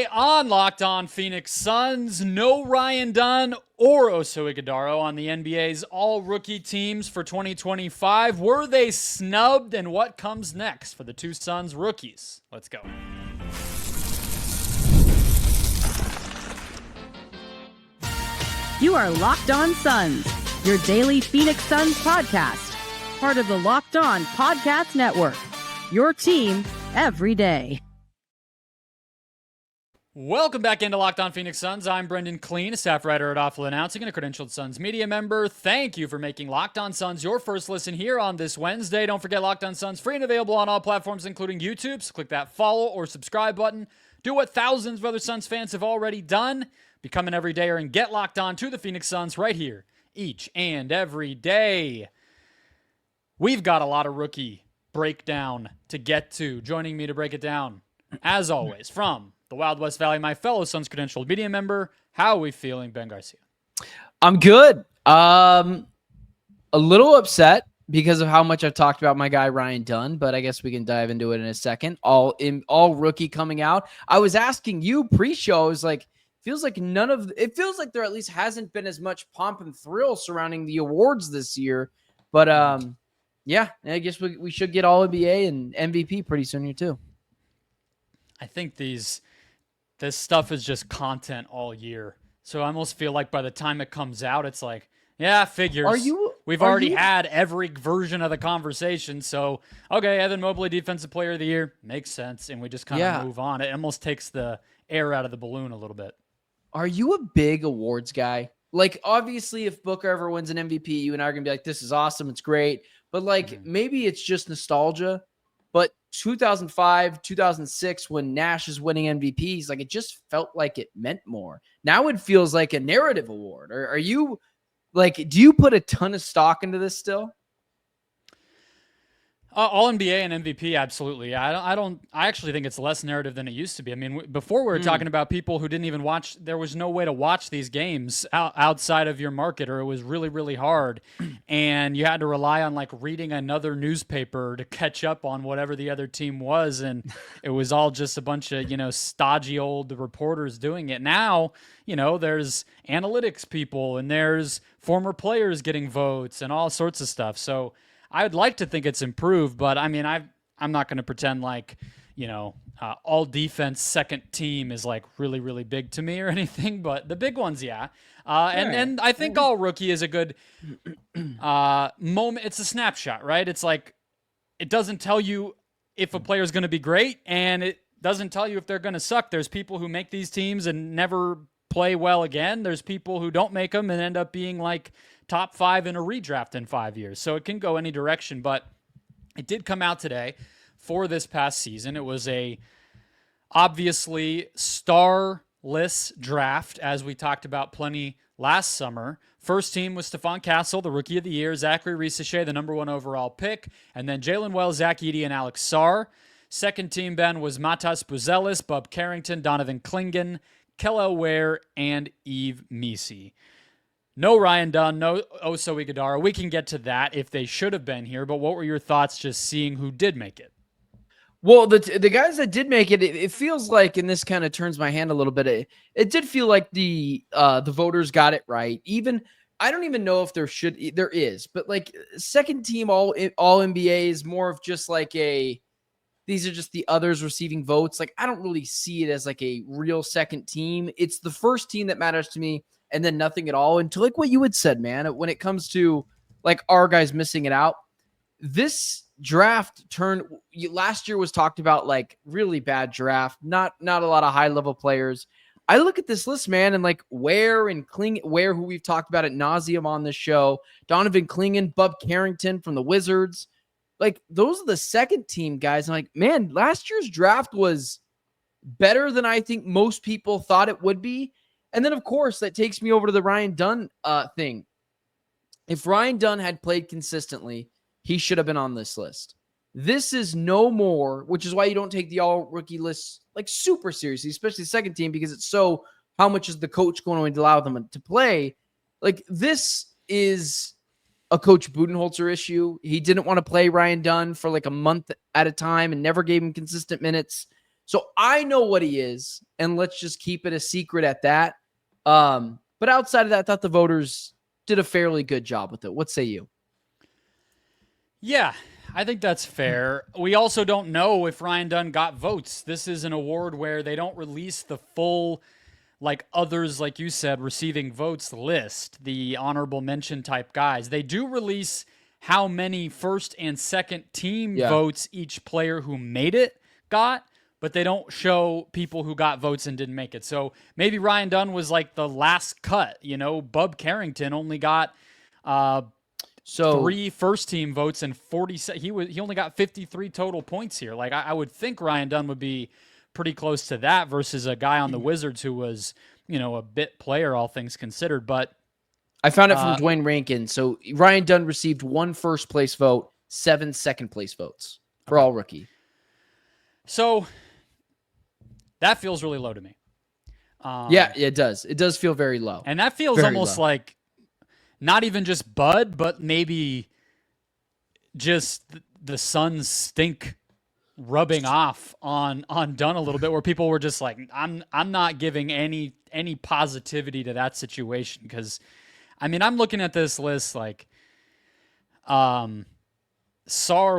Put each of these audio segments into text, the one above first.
Today on Locked On Phoenix Suns, no Ryan Dunn or Oso Ighodaro on the NBA's all-rookie teams for 2025. Were they snubbed, and what comes next for the two Suns rookies? Let's go. You are Locked On Suns, your daily Phoenix Suns podcast, part of the Locked On Podcast Network, your team every day. Welcome back into Locked On Phoenix Suns. I'm Brendon, Kleen, a staff writer at Awful Announcing and a credentialed Suns media member. Thank you for making Locked On Suns your first listen here on this Wednesday. Don't forget Locked On Suns, free and available on all platforms, including YouTube. So click that follow or subscribe button. Do what thousands of other Suns fans have already done. Become an everydayer and get locked on to the Phoenix Suns right here each and every day. We've got a lot of rookie breakdown to get to. Joining me to break it down, as always, from the Wild West Valley, my fellow Suns credentialed media member. How are we feeling, Ben Garcia? I'm good. A little upset because of how much I've talked about my guy Ryan Dunn, but I guess we can dive into it in a second. All rookie coming out. I was asking you pre-show, I was like, feels like there at least hasn't been as much pomp and thrill surrounding the awards this year. But yeah, I guess we should get all NBA and MVP pretty soon here too. I think this stuff is just content all year. So I almost feel like by the time it comes out, it's like, yeah, figures. We've already had every version of the conversation. So, okay, Evan Mobley, Defensive Player of the Year, makes sense. And we just kind of move on. It almost takes the air out of the balloon a little bit. Are you a big awards guy? Like, obviously, if Booker ever wins an MVP, you and I are going to be like, this is awesome. It's great. But, like, maybe it's just nostalgia. But 2005, 2006, when Nash is winning MVPs, like, it just felt like it meant more. Now it feels like a narrative award. Are you, like, do you put a ton of stock into this still? All NBA and MVP, absolutely. I actually think it's less narrative than it used to be. I mean, before we were talking about people who didn't even watch. There was no way to watch these games outside of your market, or it was really, really hard, and you had to rely on like reading another newspaper to catch up on whatever the other team was, and it was all just a bunch of stodgy old reporters doing it. Now, there's analytics people and there's former players getting votes and all sorts of stuff. So I would like to think it's improved, but I mean, I'm not going to pretend like, all defense second team is like really, really big to me or anything, but the big ones, yeah. And I think all rookie is a good moment. It's a snapshot, right? It's like, it doesn't tell you if a player is going to be great, and it doesn't tell you if they're going to suck. There's people who make these teams and never play well again. There's people who don't make them and end up being like top 5 in a redraft in 5 years. So it can go any direction, but it did come out today for this past season. It was a obviously starless draft, as we talked about plenty last summer. First team was Stephon Castle, the Rookie of the Year, Zachary Risacher, the number 1 overall pick, and then Jalen Wells, Zach Edey, and Alex Sarr. Second team, Ben, was Matas Buzelis, Bub Carrington, Donovan Clingan, Kel'el Ware, and Yves Missi. No Ryan Dunn, no Oso Ighodaro. We can get to that if they should have been here, but what were your thoughts just seeing who did make it? Well, the guys that did make it, it feels like, and this kind of turns my hand a little bit, it did feel like the voters got it right. Even, I don't even know if there is, but like second team all NBA is more of just like these are just the others receiving votes. Like, I don't really see it as like a real second team. It's the first team that matters to me, and then nothing at all. And to like what you had said, man, when it comes to like our guys missing it out, this draft last year was talked about like really bad draft, not a lot of high level players. I look at this list, man, and like Ware and Ware, who we've talked about at nauseum on this show, Donovan Clingan, Bub Carrington from the Wizards. Like, those are the second team guys. I'm like, man, last year's draft was better than I think most people thought it would be. And then, of course, that takes me over to the Ryan Dunn thing. If Ryan Dunn had played consistently, he should have been on this list. This is no more, which is why you don't take the all-rookie list like super seriously, especially the second team, because it's so, how much is the coach going to allow them to play? Like, this is a Coach Budenholzer issue. He didn't want to play Ryan Dunn for like a month at a time and never gave him consistent minutes. So I know what he is, and let's just keep it a secret at that. But outside of that, I thought the voters did a fairly good job with it. What say you? Yeah, I think that's fair. We also don't know if Ryan Dunn got votes. This is an award where they don't release the full, like others, like you said, receiving votes list, the honorable mention type guys. They do release how many first and second team votes each player who made it got, but they don't show people who got votes and didn't make it. So maybe Ryan Dunn was like the last cut. Bub Carrington only got 3 first team votes and 40. He only got 53 total points here. Like I would think Ryan Dunn would be pretty close to that versus a guy on the Wizards who was, a bit player, all things considered. But I found it from Dwayne Rankin. So Ryan Dunn received 1 first place vote, 7 second place votes for all rookie. So that feels really low to me. Yeah, it does. It does feel very low. And that feels very almost low. like not even just Bud, but maybe just the Suns stink rubbing off on Dunn a little bit, where people were just like, I'm not giving any positivity to that situation. Because I'm looking at this list like Sar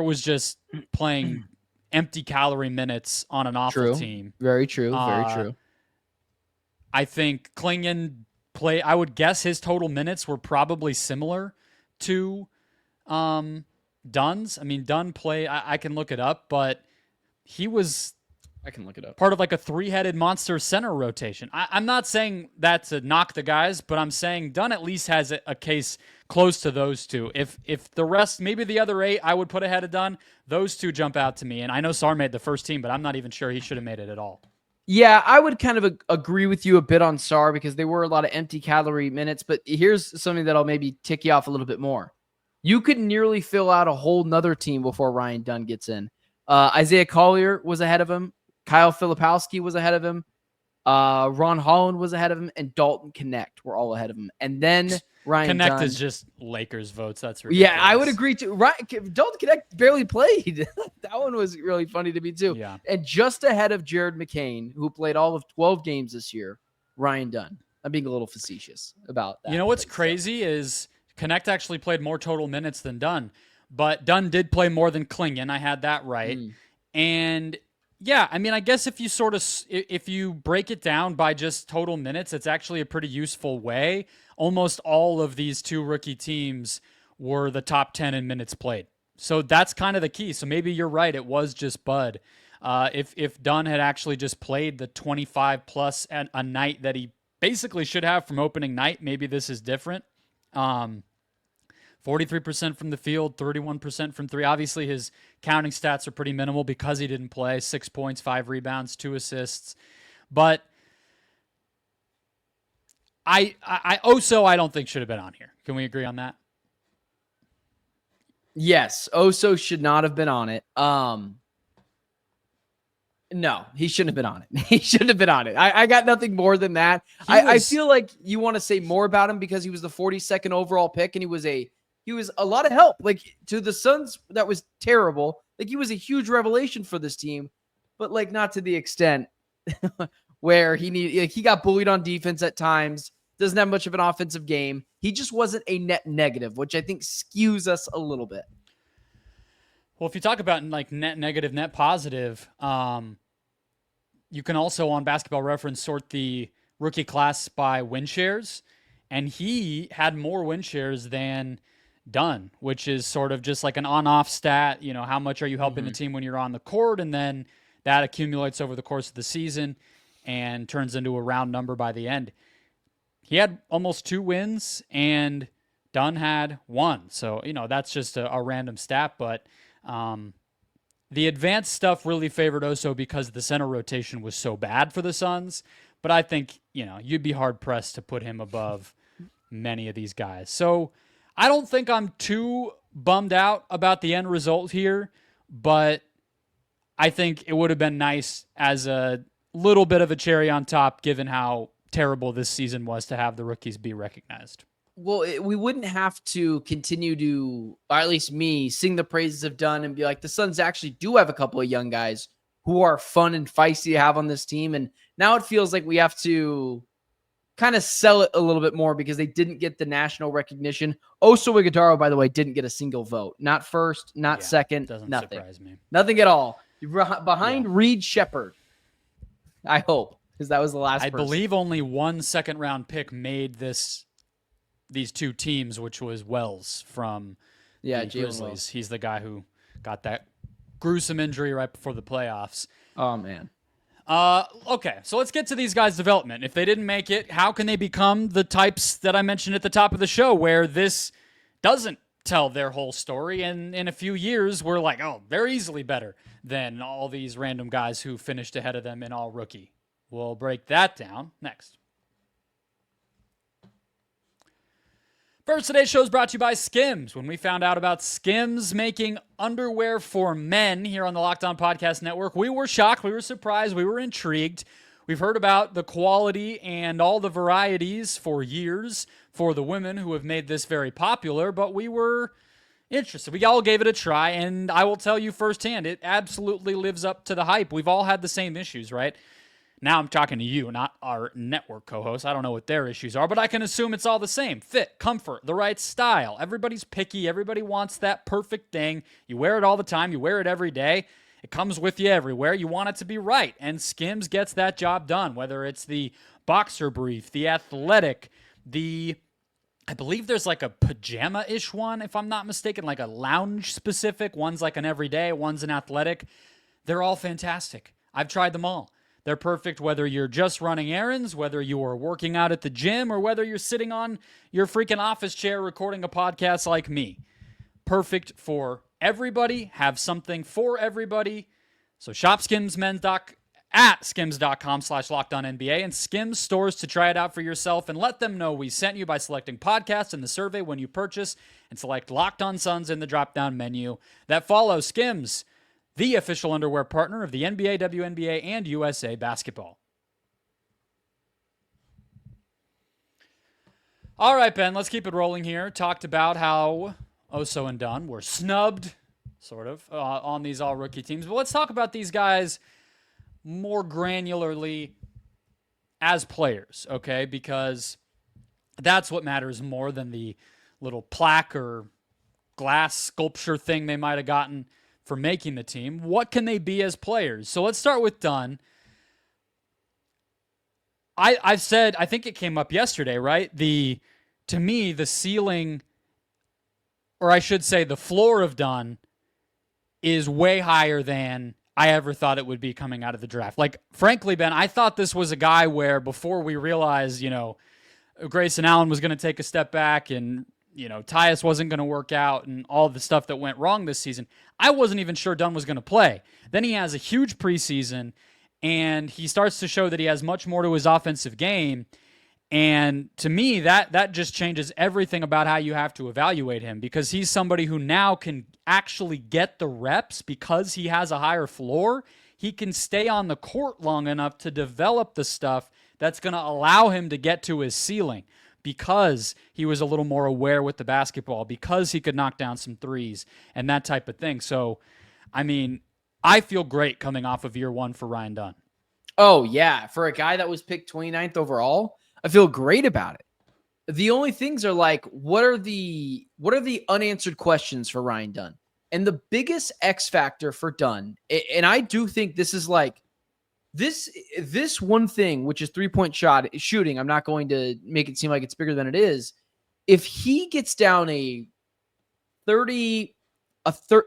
was just playing empty calorie minutes on an awful team. Very true. Very true. I think Kleen I would guess his total minutes were probably similar to Dunn's. Dunn I can look it up, but he was I can look it up. part of like a 3-headed monster center rotation. I'm not saying that to knock the guys, but I'm saying Dunn at least has a case close to those two. If the rest, maybe the other 8 I would put ahead of Dunn, those two jump out to me. And I know Sar made the first team, but I'm not even sure he should have made it at all. Yeah, I would kind of agree with you a bit on Sar because there were a lot of empty calorie minutes. But here's something that'll maybe tick you off a little bit more. You could nearly fill out a whole nother team before Ryan Dunn gets in. Isaiah Collier was ahead of him. Kyle Filipowski was ahead of him. Ron Holland was ahead of him. And Dalton Connect were all ahead of him. And then Ryan Connect Dunn is just Lakers votes. That's ridiculous. Yeah, I would agree too. Dalton Connect barely played. That one was really funny to me too. Yeah. And just ahead of Jared McCain, who played all of 12 games this year, Ryan Dunn. I'm being a little facetious about that. You know what's crazy is Connect actually played more total minutes than Dunn, but Dunn did play more than Klingon. I had that right. And yeah, I guess if you break it down by just total minutes, it's actually a pretty useful way. Almost all of these 2 rookie teams were the top 10 in minutes played. So that's kind of the key. So maybe you're right. It was just Bud. If Dunn had actually just played the 25 plus at a night that he basically should have from opening night, maybe this is different. 43% from the field, 31% from 3. Obviously, his counting stats are pretty minimal because he didn't play. 6 points, 5 rebounds, 2 assists. But Oso, I don't think should have been on here. Can we agree on that? Yes, Oso should not have been on it. No, he shouldn't have been on it. He shouldn't have been on it. I got nothing more than that. I feel like you want to say more about him because he was the 42nd overall pick and he was a lot of help. Like to the Suns, that was terrible. Like he was a huge revelation for this team, but like not to the extent where he got bullied on defense at times. Doesn't have much of an offensive game. He just wasn't a net negative, which I think skews us a little bit. Well, if you talk about like net negative, net positive, you can also on Basketball Reference sort the rookie class by win shares, and he had more win shares than Dunn, which is sort of just like an on-off stat. How much are you helping the team when you're on the court, and then that accumulates over the course of the season and turns into a round number by the end. He had almost 2 wins, and Dunn had 1. So, that's just a random stat, but the advanced stuff really favored Oso because the center rotation was so bad for the Suns. But I think, you'd be hard-pressed to put him above many of these guys. So I don't think I'm too bummed out about the end result here, but I think it would have been nice as a little bit of a cherry on top given how terrible this season was to have the rookies be recognized. Well, we wouldn't have to continue to, or at least me, sing the praises of Dunn and be like, the Suns actually do have a couple of young guys who are fun and feisty to have on this team. And now it feels like we have to kind of sell it a little bit more because they didn't get the national recognition. Oso Ighodaro, by the way, didn't get a single vote. Not first, not second, doesn't nothing. surprise me. Nothing at all. Behind Reed Shepherd, I hope, because that was the last I person. believe only one second-round pick made these two teams, which was Wells from the Grizzlies. Wells. He's the guy who got that gruesome injury right before the playoffs. Oh, man. Okay, so let's get to these guys' development. If they didn't make it, how can they become the types that I mentioned at the top of the show where this doesn't tell their whole story, and in a few years we're like, oh, they're easily better than all these random guys who finished ahead of them in all rookie. We'll break that down next. First, today's show is brought to you by Skims. When we found out about Skims making underwear for men here on the Locked On Podcast Network, we were shocked, we were surprised, we were intrigued. We've heard about the quality and all the varieties for years for the women who have made this very popular, but we were interested. We all gave it a try, and I will tell you firsthand, it absolutely lives up to the hype. We've all had the same issues, right? Now I'm talking to you, not our network co-hosts. I don't know what their issues are, but I can assume it's all the same. Fit, comfort, the right style. Everybody's picky. Everybody wants that perfect thing. You wear it all the time. You wear it every day. It comes with you everywhere. You want it to be right, and Skims gets that job done, whether it's the boxer brief, the athletic, I believe there's like a pajama-ish one, if I'm not mistaken, like a lounge-specific. One's like an everyday, one's an athletic. They're all fantastic. I've tried them all. They're perfect whether you're just running errands, whether you are working out at the gym, or whether you're sitting on your freaking office chair recording a podcast like me. Perfect for everybody. Have something for everybody. So shop at skims.com/LockedOnNBA and Skims stores to try it out for yourself, and let them know we sent you by selecting podcasts in the survey when you purchase, and select Locked On Suns in the drop-down menu. That follows Skims, the official underwear partner of the NBA, WNBA, and USA Basketball. All right, Ben, let's keep it rolling here. Talked about how Oso and Dunn were snubbed, sort of, on these all-rookie teams. But let's talk about these guys more granularly as players, okay? Because that's what matters more than the little plaque or glass sculpture thing they might have gotten for making the team. What can they be as players? So let's start with Dunn. I've said, I think it came up yesterday, right? To me, the ceiling, or I should say the floor of Dunn is way higher than I ever thought it would be coming out of the draft. Like, frankly, Ben, I thought this was a guy where before we realized, Grayson Allen was going to take a step back and, Tyus wasn't going to work out and all the stuff that went wrong this season, I wasn't even sure Dunn was going to play. Then he has a huge preseason, and he starts to show that he has much more to his offensive game. And to me, that just changes everything about how you have to evaluate him, because he's somebody who now can actually get the reps because he has a higher floor. He can stay on the court long enough to develop the stuff that's going to allow him to get to his ceiling, because he was a little more aware with the basketball, because he could knock down some threes and that type of thing. So, I mean, I feel great coming off of year one for Ryan Dunn. Oh, yeah. For a guy that was picked 29th overall, I feel great about it. The only things are like, what are the unanswered questions for Ryan Dunn? And the biggest X factor for Dunn, and I do think this is like, this one thing, which is 3-point shooting, I'm not going to make it seem like it's bigger than it is. If he gets down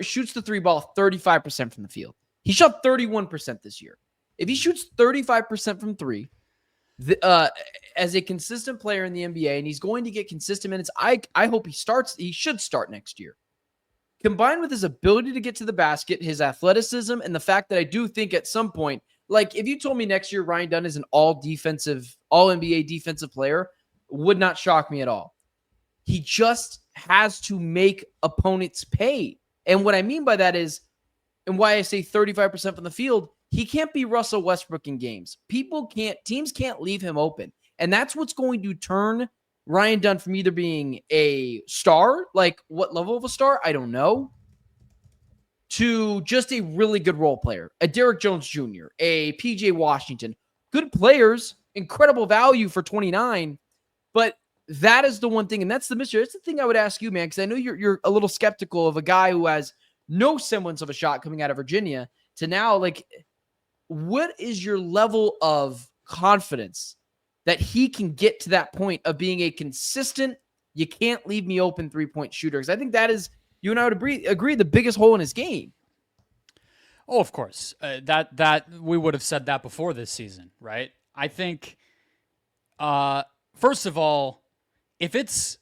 shoots the three ball 35% from the field. He shot 31% this year. If he shoots 35% from three, as a consistent player in the NBA, and he's going to get consistent minutes, I hope he should start next year. Combined with his ability to get to the basket, his athleticism, and the fact that I do think at some point, like if you told me next year Ryan Dunn is an all NBA defensive player, would not shock me at all. He just has to make opponents pay. And what I mean by that is, and why I say 35% from the field, he can't be Russell Westbrook in games. Teams can't leave him open. And that's what's going to turn Ryan Dunn from either being a star, like what level of a star, I don't know, to just a really good role player, a Derrick Jones Jr., a PJ Washington, good players, incredible value for 29. But that is the one thing, and that's the mystery. That's the thing I would ask you, man, because I know you're a little skeptical of a guy who has no semblance of a shot coming out of Virginia to now, like, what is your level of confidence that he can get to that point of being a consistent, you can't leave me open 3-point shooter? Because I think that is, you and I would agree, the biggest hole in his game. Oh, of course. That we would have said that before this season, right? I think, first of all, if it's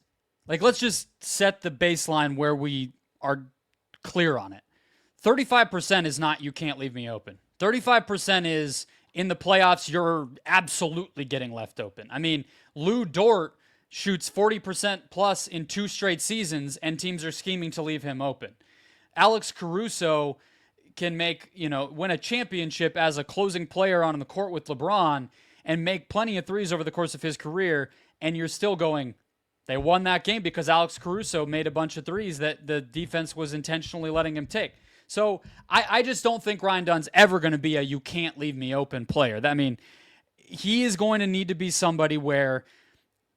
like, let's just set the baseline where we are clear on it. 35% is not, you can't leave me open. 35% is, in the playoffs, you're absolutely getting left open. I mean, Lou Dort shoots 40% plus in 2 straight seasons, and teams are scheming to leave him open. Alex Caruso can win a championship as a closing player on the court with LeBron and make plenty of threes over the course of his career, and you're still going, they won that game because Alex Caruso made a bunch of threes that the defense was intentionally letting him take. So I just don't think Ryan Dunn's ever going to be a you can't leave me open player. I mean, he is going to need to be somebody where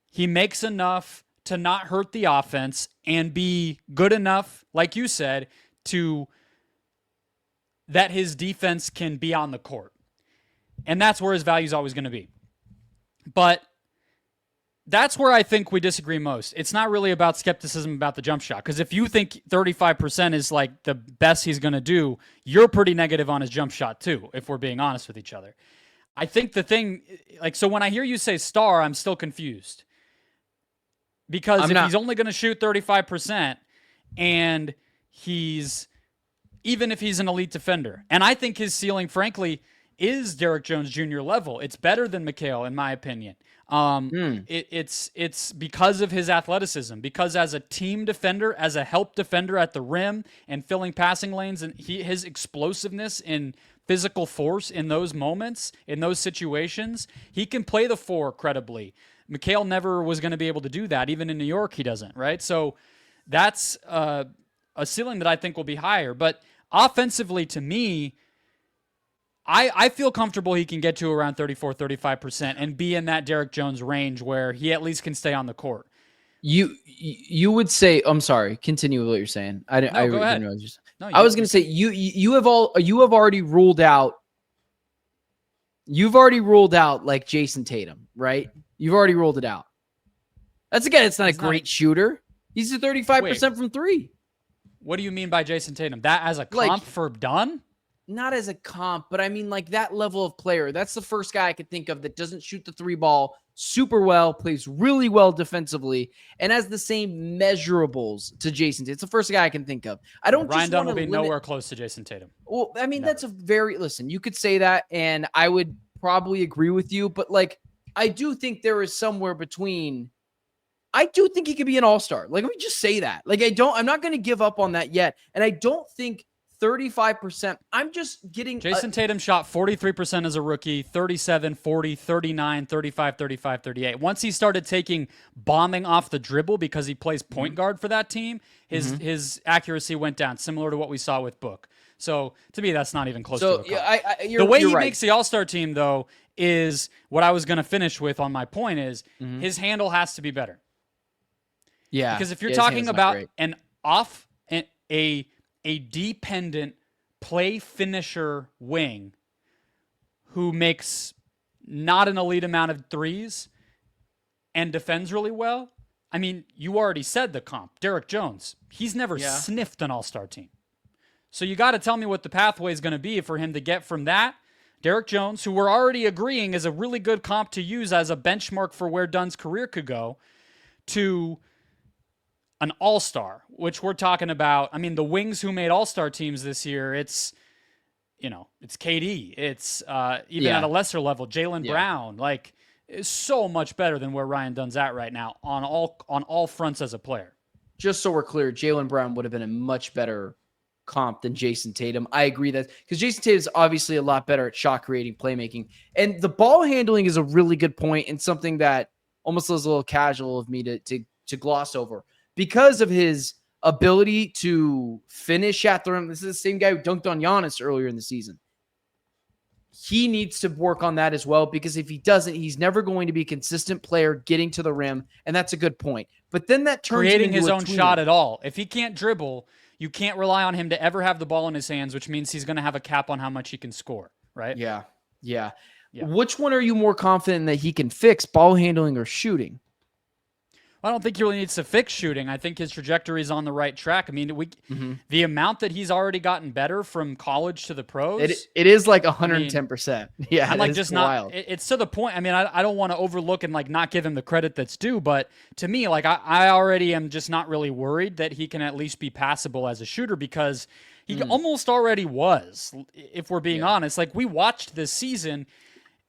he makes enough to not hurt the offense and be good enough, like you said, that his defense can be on the court. And that's where his value is always going to be. But that's where I think we disagree most. It's not really about skepticism about the jump shot. Because if you think 35% is like the best he's going to do, you're pretty negative on his jump shot too, if we're being honest with each other. I think the thing, so when I hear you say star, I'm still confused. Because he's only going to shoot 35% and even if he's an elite defender, and I think his ceiling, frankly, is Derrick Jones Jr. level. It's better than Mikal, in my opinion. It's because of his athleticism, because as a team defender, as a help defender at the rim and filling passing lanes, and his explosiveness and physical force in those moments, in those situations, he can play the 4 credibly. Mikal never was going to be able to do that. Even in New York, he doesn't, right? So that's a ceiling that I think will be higher. But offensively, to me, I feel comfortable he can get to around 34, 35% and be in that Derrick Jones range where he at least can stay on the court. You would say, I'm sorry, continue with what you're saying. Go ahead. I was going to say you have already ruled out. You've already ruled out like Jason Tatum, right? You've already ruled it out. It's not a great shooter. He's at 35% from 3. What do you mean by Jason Tatum? That as a comp for Dunn? Not as a comp, but I mean like that level of player. That's the first guy I could think of that doesn't shoot the 3 ball super well, plays really well defensively, and has the same measurables to Jason Tatum. It's the first guy I can think of. I don't. Ryan Dunn will be nowhere close to Jason Tatum. Well, I mean, that's listen, you could say that, and I would probably agree with you, but like, I do think there is somewhere between. I do think he could be an all-star. Like, let me just say that. Like, I'm not going to give up on that yet. And I don't think 35%. I'm just getting Jason Tatum shot 43% as a rookie, 37, 40, 39, 35, 35, 38. Once he started taking bombing off the dribble because he plays point guard for that team, his accuracy went down, similar to what we saw with Book. So to me, that's not even close to a comp. The way he makes the all-star team, though, is what I was going to finish with on my point is his handle has to be better. Yeah. Because if you're talking about a dependent play finisher wing who makes not an elite amount of threes and defends really well, I mean, you already said the comp. Derrick Jones, he's never sniffed an all-star team. So you got to tell me what the pathway is going to be for him to get from that. Derrick Jones, who we're already agreeing is a really good comp to use as a benchmark for where Dunn's career could go, to an all-star, which we're talking about. I mean, the wings who made all-star teams this year, it's KD. It's even at a lesser level, Jaylen Brown. Like, is so much better than where Ryan Dunn's at right now on all fronts as a player. Just so we're clear, Jaylen Brown would have been a much better comp than Jason Tatum. I agree that because Jason Tatum is obviously a lot better at shot creating, playmaking, and the ball handling is a really good point and something that almost was a little casual of me to gloss over because of his ability to finish at the rim. This is the same guy who dunked on Giannis earlier in the season. He needs to work on that as well, because if he doesn't, he's never going to be a consistent player getting to the rim, and that's a good point. But then that turns creating his own shot at all. If he can't dribble, you can't rely on him to ever have the ball in his hands, which means he's going to have a cap on how much he can score, right? Yeah. Yeah. Which one are you more confident that he can fix, ball handling or shooting? I don't think he really needs to fix shooting. I think his trajectory is on the right track. I mean, the amount that he's already gotten better from college to the pros. It is like 110%. Yeah, I'm like just wild. not. It's to the point. I mean, I don't want to overlook and like not give him the credit that's due, but to me, like I already am just not really worried that he can at least be passable as a shooter, because he almost already was. If we're being honest, like we watched this season.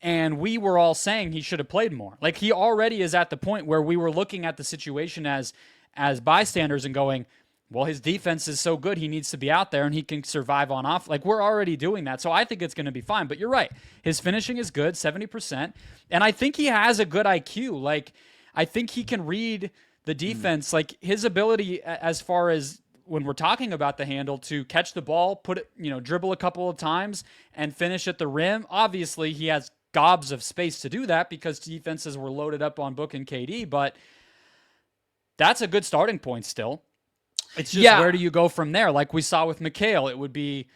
And we were all saying he should have played more. Like he already is at the point where we were looking at the situation as bystanders and going, well, his defense is so good, he needs to be out there and he can survive on off. Like we're already doing that. So I think it's going to be fine. But you're right. His finishing is good, 70%. And I think he has a good IQ. Like I think he can read the defense. Like his ability as far as when we're talking about the handle to catch the ball, put it, dribble a couple of times and finish at the rim. Obviously he has gobs of space to do that because defenses were loaded up on Book and KD, but that's a good starting point still. It's just where do you go from there? Like we saw with McHale, it would be,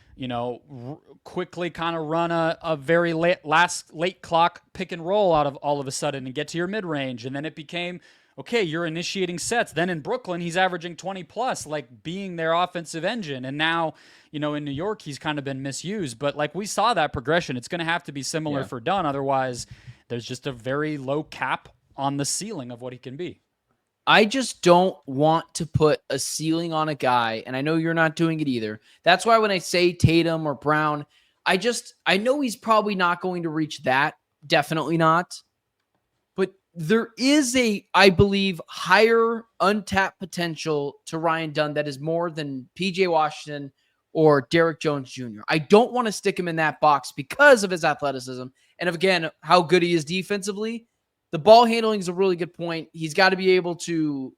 quickly kind of run a very late clock pick and roll out of all of a sudden and get to your mid-range. And then it became, okay, you're initiating sets. Then in Brooklyn, he's averaging 20 plus, like being their offensive engine. And now, in New York, he's kind of been misused. But like we saw that progression. It's going to have to be similar for Dunn. Otherwise, there's just a very low cap on the ceiling of what he can be. I just don't want to put a ceiling on a guy, and I know you're not doing it either. That's why when I say Tatum or Brown, I know he's probably not going to reach that. Definitely not. But there is I believe, higher untapped potential to Ryan Dunn that is more than PJ Washington or Derrick Jones Jr. I don't want to stick him in that box because of his athleticism and, again, how good he is defensively. The ball handling is a really good point. He's got to be able to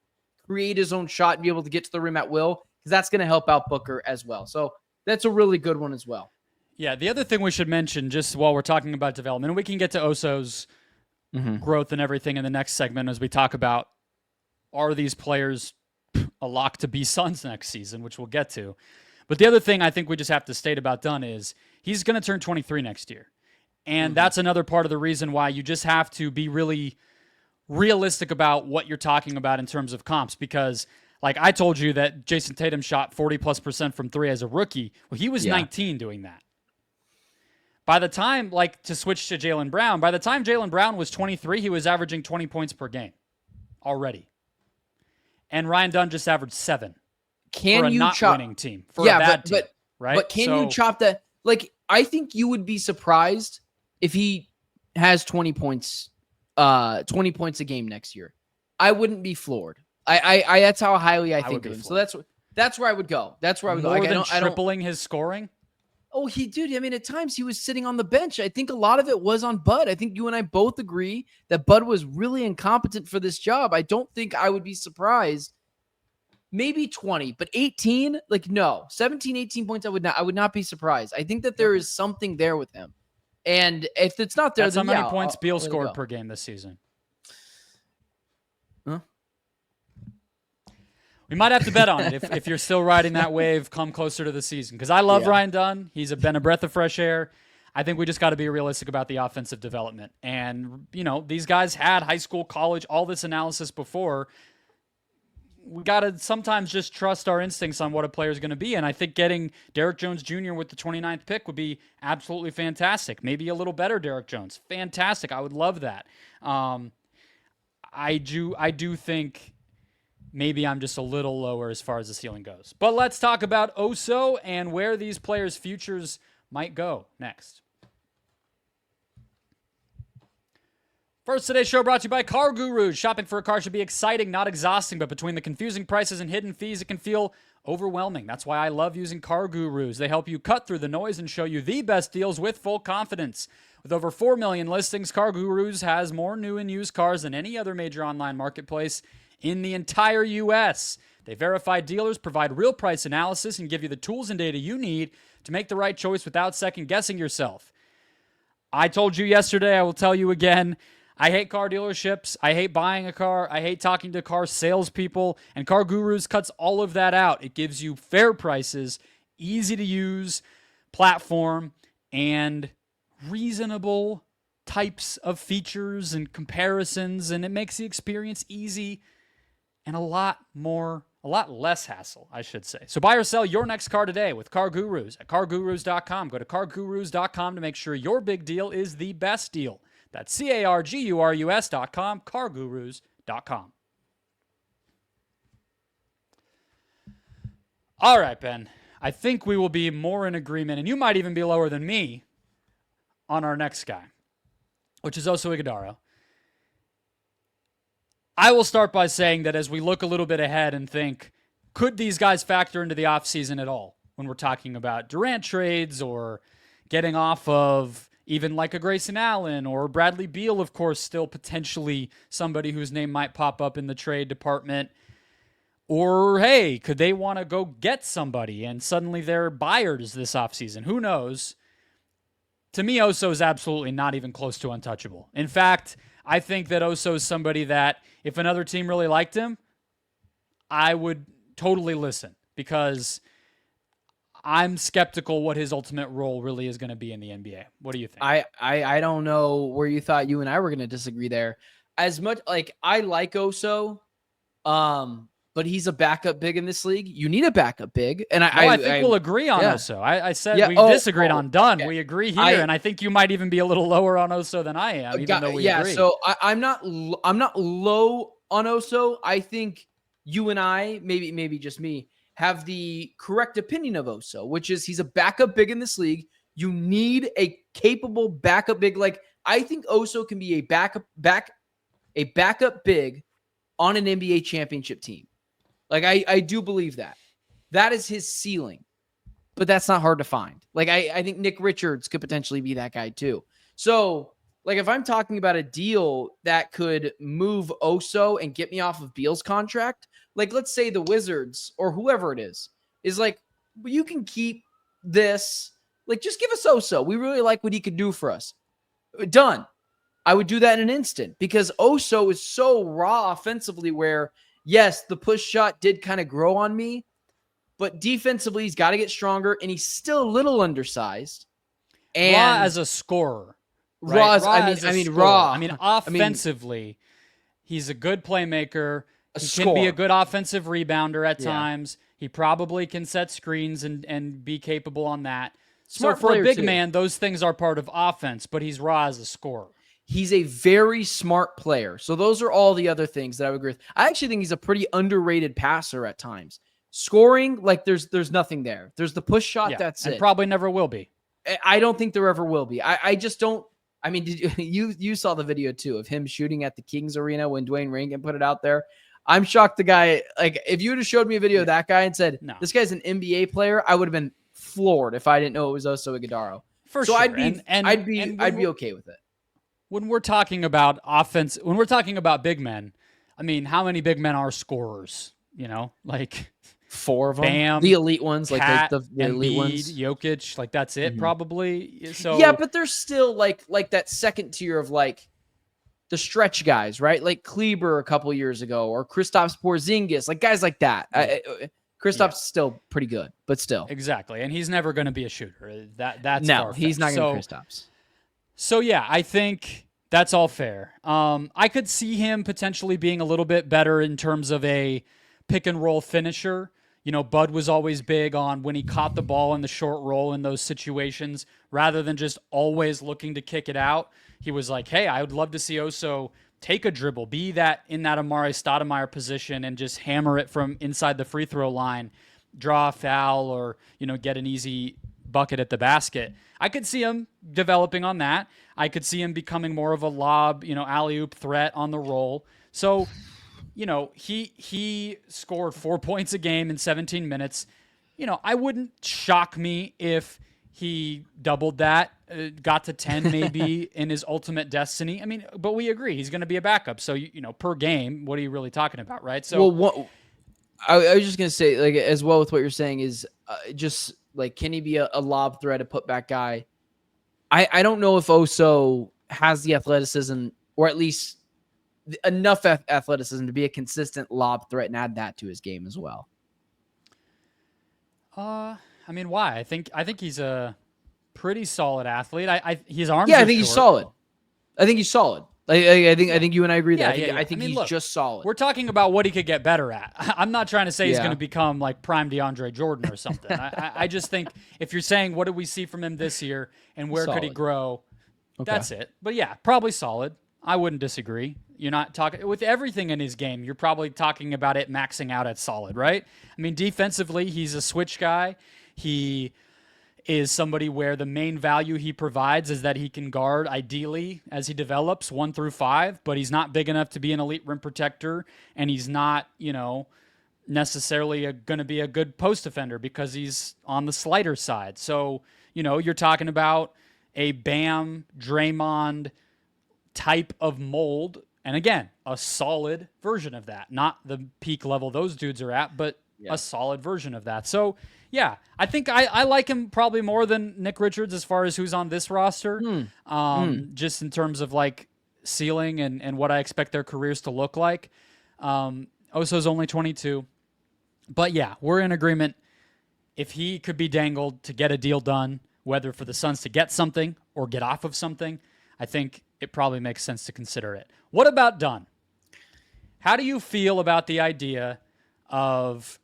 create his own shot and be able to get to the rim at will, because that's going to help out Booker as well. So that's a really good one as well. Yeah, the other thing we should mention, just while we're talking about development, and we can get to Oso's growth and everything in the next segment as we talk about, are these players a lock to be Suns next season, which we'll get to. But the other thing I think we just have to state about Dunn is he's going to turn 23 next year. And that's another part of the reason why you just have to be really realistic about what you're talking about in terms of comps. Because, like I told you that Jason Tatum shot 40+% from three as a rookie. Well, he was 19 doing that. By the time, like to switch to Jaylen Brown, by the time Jaylen Brown was 23, he was averaging 20 points per game already. And Ryan Dunn just averaged 7 for a not-winning team, for a bad team, right? But can you chop that? Like, I think you would be surprised if he has 20 points a game next year. I wouldn't be floored. I that's how highly I think of him. Floored. So that's where I would go. That's where I would go. More than tripling his scoring? Oh, I mean, at times he was sitting on the bench. I think a lot of it was on Bud. I think you and I both agree that Bud was really incompetent for this job. I don't think I would be surprised. Maybe 20, but 18, like no. 17, 18 points, I would not be surprised. I think that there is something there with him. And if it's not there, that's then how many points Beal scored per game this season. Huh? We might have to bet on it if you're still riding that wave come closer to the season. Because I love Ryan Dunn. He's been a breath of fresh air. I think we just got to be realistic about the offensive development. And, these guys had high school, college, all this analysis before. We got to sometimes just trust our instincts on what a player is going to be. And I think getting Derrick Jones Jr. with the 29th pick would be absolutely fantastic. Maybe a little better Derrick Jones. Fantastic. I would love that. I do think maybe I'm just a little lower as far as the ceiling goes. But let's talk about Oso and where these players' futures might go next. First, today's show brought to you by Car Gurus. Shopping for a car should be exciting, not exhausting, but between the confusing prices and hidden fees, it can feel overwhelming. That's why I love using Car Gurus. They help you cut through the noise and show you the best deals with full confidence. With over 4 million listings, Car Gurus has more new and used cars than any other major online marketplace in the entire U.S. They verify dealers, provide real price analysis, and give you the tools and data you need to make the right choice without second-guessing yourself. I told you yesterday, I will tell you again, I hate car dealerships. I hate buying a car. I hate talking to car salespeople. And Car Gurus cuts all of that out. It gives you fair prices, easy to use platform, and reasonable types of features and comparisons. And it makes the experience easy and a lot less hassle, I should say. So buy or sell your next car today with Car Gurus at cargurus.com. Go to cargurus.com to make sure your big deal is the best deal. That's cargurus.com, cargurus.com. All right, Ben. I think we will be more in agreement, and you might even be lower than me on our next guy, which is Oso Ighodaro. I will start by saying that as we look a little bit ahead and think, could these guys factor into the offseason at all when we're talking about Durant trades or getting off of even like a Grayson Allen or Bradley Beal, of course, still potentially somebody whose name might pop up in the trade department. Or, hey, could they want to go get somebody and suddenly they're buyers this offseason? Who knows? To me, Oso is absolutely not even close to untouchable. In fact, I think that Oso is somebody that if another team really liked him, I would totally listen because I'm skeptical what his ultimate role really is going to be in the NBA. What do you think? I don't know where you thought you and I were going to disagree there. As much like I like Oso, but he's a backup big in this league. You need a backup big, and I think we'll agree on Oso. I said we disagreed on Dunn. Okay. We agree here, and I think you might even be a little lower on Oso than I am, even though we agree. So I'm not low on Oso. I think you and I, maybe just me, have the correct opinion of Oso, which is he's a backup big in this league. You need a capable backup big. Like I think Oso can be a backup big on an NBA championship team. Like I do believe that. That is his ceiling. But that's not hard to find. Like I think Nick Richards could potentially be that guy too. So like if I'm talking about a deal that could move Oso and get me off of Beal's contract, like let's say the Wizards or whoever it is like, well, you can keep this. Like just give us Oso. We really like what he could do for us. Done. I would do that in an instant because Oso is so raw offensively where, yes, the push shot did kind of grow on me, but defensively he's got to get stronger and he's still a little undersized. And raw as a scorer. Right? Raw. I mean, offensively, he's a good playmaker. He can be a good offensive rebounder at times. He probably can set screens and be capable on that. Smart so for a big too. man, those things are part of offense, but he's raw as a scorer. He's a very smart player. So those are all the other things that I would agree with. I actually think he's a pretty underrated passer at times. Scoring, like there's nothing there. There's the push shot, that's it. Probably never will be. I don't think there ever will be. I just don't. I mean, did you saw the video too of him shooting at the Kings arena when Dwayne Rankin put it out there? I'm shocked the guy, like if you would have showed me a video of that guy and said, this guy's an NBA player, I would have been floored if I didn't know it was Oso Ighodaro. For sure. I'd be okay with it. When we're talking about offense, when we're talking about big men, I mean, how many big men are scorers? You know, like 4 of them, Bam, the elite ones, Cat, like the elite Embiid, ones, Jokic, like that's it probably. So yeah, but there's still like that second tier of like the stretch guys, right? Like Kleber a couple years ago, or Kristaps Porzingis, like guys like that. Kristaps is still pretty good, but still, exactly, and he's never going to be a shooter. That's no, he's not going to Kristaps. So yeah, I think that's all fair. I could see him potentially being a little bit better in terms of a pick and roll finisher. You know, Bud was always big on when he caught the ball in the short roll in those situations, rather than just always looking to kick it out. He was like, hey, I would love to see Oso take a dribble, be that in that Amare Stoudemire position and just hammer it from inside the free throw line, draw a foul, or, you know, get an easy bucket at the basket. I could see him developing on that. I could see him becoming more of a lob, you know, alley-oop threat on the roll. So, you know, he scored 4 points a game in 17 minutes. You know, I wouldn't shock me if he doubled that, got to 10 maybe in his ultimate destiny. I mean, but we agree he's going to be a backup. So, you know, per game, what are you really talking about, right? So, well, I was just gonna say, like, as well with what you're saying is just like, can he be a lob threat, a putback guy? I don't know if Oso has the athleticism, or at least enough athleticism to be a consistent lob threat and add that to his game as well. I mean, why? I think he's a pretty solid athlete. His arms. Yeah, are I think he's short. solid. I think he's solid. I think you and I agree Yeah, that. I think mean, he's look, just solid. We're talking about what he could get better at. I'm not trying to say he's Yeah. going to become like prime DeAndre Jordan or something. I just think if you're saying what did we see from him this year and where could he Solid. grow, Okay. that's it. But yeah, probably solid. I wouldn't disagree. You're not talking with everything in his game. You're probably talking about it maxing out at solid, right? I mean, defensively, he's a switch guy. He is somebody where the main value he provides is that he can guard, ideally, as he develops, 1 through 5, but he's not big enough to be an elite rim protector, and he's not, necessarily going to be a good post defender because he's on the slighter side. So, you're talking about a Bam, Draymond type of mold, and again, a solid version of that. Not the peak level those dudes are at, but a solid version of that. So, yeah, I think I like him probably more than Nick Richards as far as who's on this roster, just in terms of like ceiling and what I expect their careers to look like. Oso's only 22. But yeah, we're in agreement. If he could be dangled to get a deal done, whether for the Suns to get something or get off of something, I think it probably makes sense to consider it. What about Dunn? How do you feel about the idea of...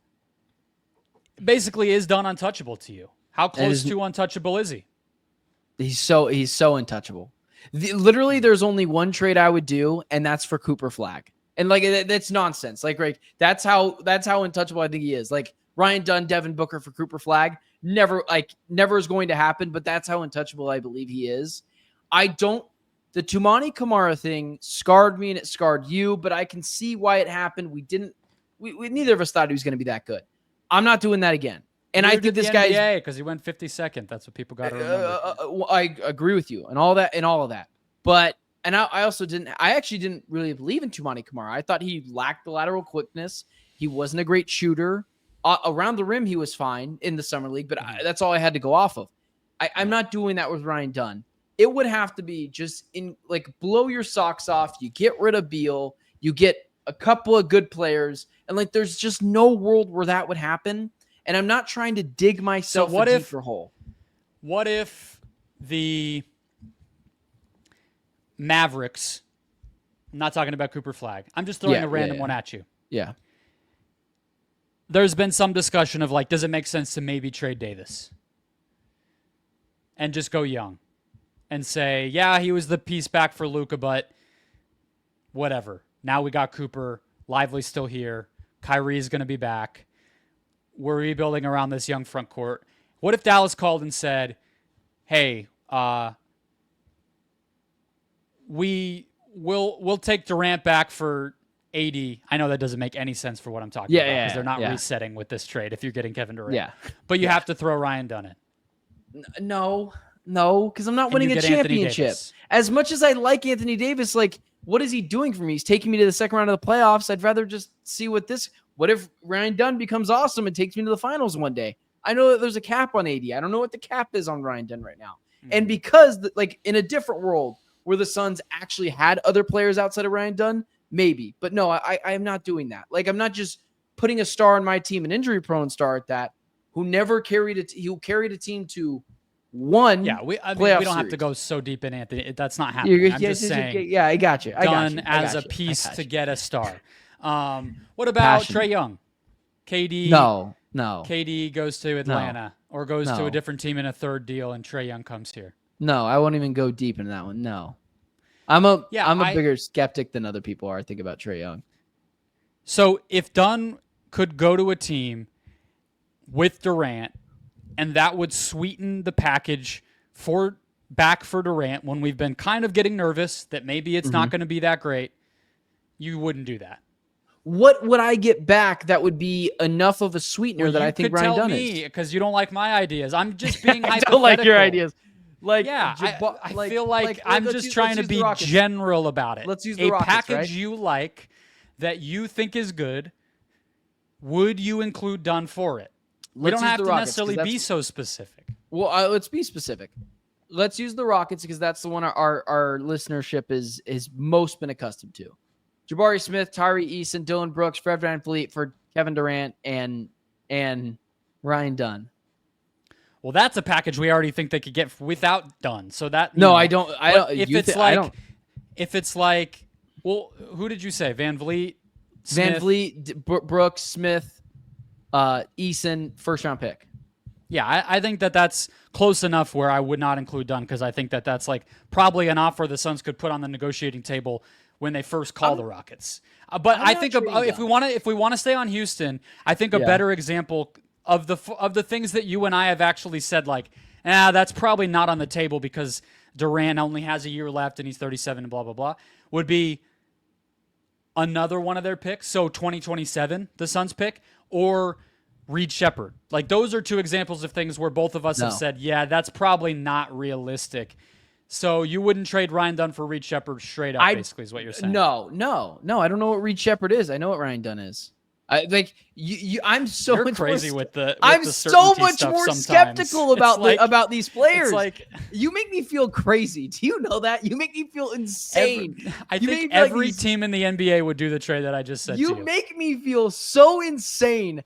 Basically, is Dunn untouchable to you? How close to untouchable is he? He's so untouchable. Literally, there's only one trade I would do, and that's for Cooper Flag. And like that's nonsense. Like, right, that's how untouchable I think he is. Like Ryan Dunn, Devin Booker for Cooper Flag, never is going to happen. But that's how untouchable I believe he is. The Toumani Camara thing scarred me and it scarred you, but I can see why it happened. We neither of us thought he was going to be that good. I'm not doing that again. And I think this guy because he went 52nd. That's what people got to remember. I agree with you and all of that. But I actually didn't really believe in Toumani Camara. I thought he lacked the lateral quickness. He wasn't a great shooter. Around the rim, he was fine in the summer league, but that's all I had to go off of. I'm not doing that with Ryan Dunn. It would have to be just blow your socks off. You get rid of Beal. You get a couple of good players. And there's just no world where that would happen. And I'm not trying to dig myself a deeper hole. What if the Mavericks, I'm not talking about Cooper Flag, I'm just throwing a random one at you. Yeah. There's been some discussion of does it make sense to maybe trade Davis and just go young and say, yeah, he was the piece back for Luka, but whatever. Now we got Cooper. Lively's still here. Kyrie is going to be back. We're rebuilding around this young front court. What if Dallas called and said, hey, we'll take Durant back for 80. I know that doesn't make any sense for what I'm talking about because they're not resetting with this trade if you're getting Kevin Durant. Yeah. But you have to throw Ryan Dunn in. No, because I'm not winning a championship. As much as I like Anthony Davis, what is he doing for me? He's taking me to the second round of the playoffs. I'd rather just see what if Ryan Dunn becomes awesome and takes me to the finals one day? I know that there's a cap on 80. I don't know what the cap is on Ryan Dunn right now. Mm-hmm. And because in a different world where the Suns actually had other players outside of Ryan Dunn, maybe. But no, I am not doing that. I'm not just putting a star on my team, an injury-prone star at that, who carried a team to one. Yeah, we don't have to go so deep in Anthony. That's not happening. I'm just saying. Yeah, I got you. Dunn as a piece to get a star. What about Trae Young? KD? No. KD goes to Atlanta or goes to a different team in a third deal, and Trae Young comes here. No, I won't even go deep into that one. No, I'm a bigger skeptic than other people are. I think about Trae Young. So if Dunn could go to a team with Durant, and that would sweeten the package for Durant when we've been kind of getting nervous that maybe it's not going to be that great, you wouldn't do that. What would I get back that would be enough of a sweetener that I think Ryan Dunn is? You could tell me because you don't like my ideas. I'm just being hypothetical. I don't like your ideas. I feel like I'm just trying to be general about it. Let's use the Rockets, package right? you like that you think is good would you include Dunn for it? We Let's don't use have the to Rockets, necessarily 'cause be that's- so specific. Well, let's be specific. Let's use the Rockets because that's the one our listenership is most been accustomed to. Jabari Smith, Tyree Eason, Dylan Brooks, Fred VanVleet for Kevin Durant and Ryan Dunn. Well, that's a package we already think they could get without Dunn. So that No, know, I don't. I but don't. If it's like, well, who did you say? VanVleet, Smith? VanVleet, Brooks, Smith, Eason, first round pick. Yeah, I think that's close enough where I would not include Dunn because I think that's like probably an offer the Suns could put on the negotiating table when they first call the Rockets. But I think if we want to stay on Houston, I think a better example of the things that you and I have actually said, like, that's probably not on the table because Durant only has a year left and he's 37 and blah blah blah, would be another one of their picks. So 2027, the Suns pick, or Reed Shepherd. Like, those are two examples of things where both of us have said, yeah, that's probably not realistic. So you wouldn't trade Ryan Dunn for Reed Shepherd straight up, basically, is what you're saying. No. I don't know what Reed Shepherd is. I know what Ryan Dunn is. I'm so You're much crazy more, with the I'm the so much stuff more sometimes. skeptical about these players. It's like, you make me feel crazy. Do you know that? You make me feel insane. I think every team in the NBA would do the trade that I just said to you. You make me feel so insane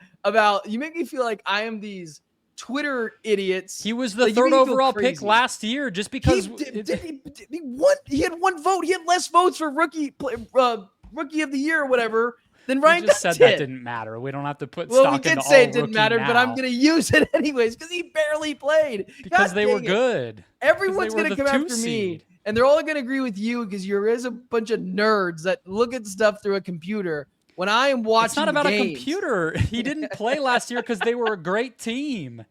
you make me feel like I am these Twitter idiots. He was the third overall pick last year just because he won. He had one vote. He had less votes for rookie of the year or whatever than Ryan Dunn just said did. That didn't matter. We don't have to put stock into all rookie now. We did say it didn't matter, but I'm going to use it anyways because he barely played. Because they were good. Everyone's going to come after me, and they're all going to agree with you because you're a bunch of nerds that look at stuff through a computer. When I am watching, it's not about a computer. He didn't play last year because they were a great team.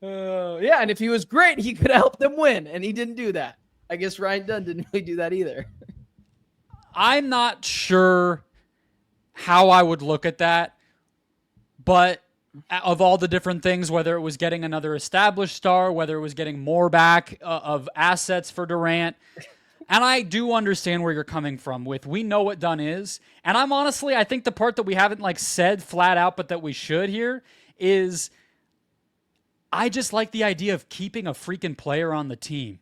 Yeah, and if he was great, he could help them win, and he didn't do that. I guess Ryan Dunn didn't really do that either. I'm not sure how I would look at that, but of all the different things, whether it was getting another established star, whether it was getting more back of assets for Durant, and I do understand where you're coming from with, we know what Dunn is, and I think the part that we haven't said flat out, but that we should here is, I just like the idea of keeping a freaking player on the team.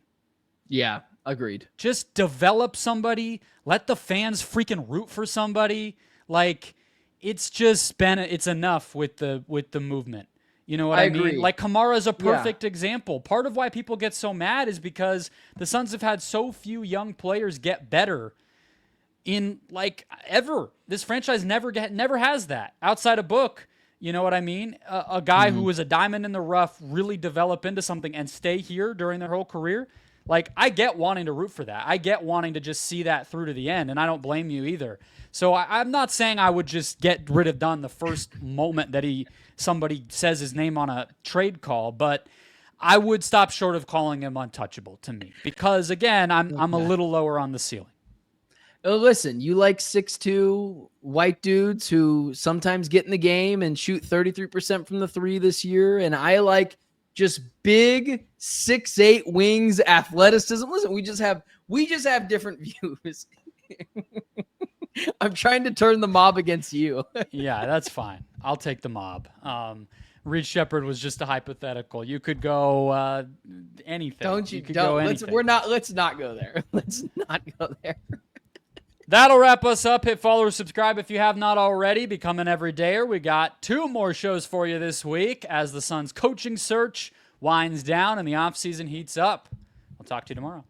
Yeah, agreed. Just develop somebody, let the fans freaking root for somebody. It's enough with the movement. You know what I mean? agree. Like, Kamara's a perfect example. Part of why people get so mad is because the Suns have had so few young players get better in ever. This franchise never has that outside of Book. You know what I mean? A guy who was a diamond in the rough really develop into something and stay here during their whole career. I get wanting to root for that. I get wanting to just see that through to the end, and I don't blame you either. So I'm not saying I would just get rid of Dunn the first moment that somebody says his name on a trade call, but I would stop short of calling him untouchable to me because, again, I'm a little lower on the ceiling. Listen, you like 6'2" white dudes who sometimes get in the game and shoot 33% from the three this year, and I like just big 6'8" wings, athleticism. Listen, we just have different views. I'm trying to turn the mob against you. Yeah, that's fine. I'll take the mob. Reed Shepherd was just a hypothetical. You could go anything. Don't you? could Don't. go anything. Let's not go there. Let's not go there. That'll wrap us up. Hit follow or subscribe if you have not already. Become an everydayer. We got 2 more shows for you this week as the Suns coaching search winds down and the offseason heats up. I'll talk to you tomorrow.